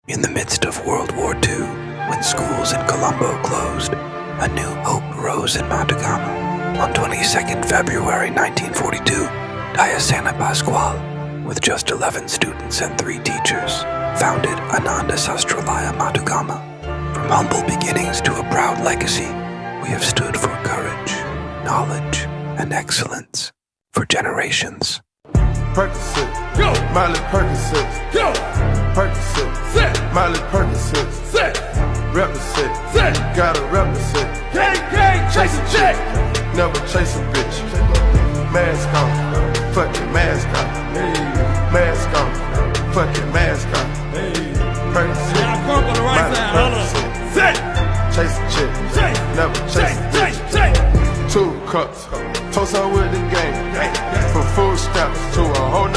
In the midst of World War II, when schools in Colombo closed, a new hope rose in Matugama. On 22nd February 1942, Dayasena Pasqual, with just 11 students and 3 teachers, founded Ananda Sastralaya Matugama. From humble beginnings to a proud legacy, we have stood for courage, knowledge, and excellence for generations. Percocet, go! Miley Percocet, go! Percocet, set! Miley Percocet, set! Represent, set! Gotta represent. Gang, chase a chick, never chase a bitch. Mask on, fucking mask on. Mask on, fucking mask on. Percocet, Miley Percocet, set! Chase a chick, never chase a bitch. 2 cups, toast out with the game. From food stamps to a whole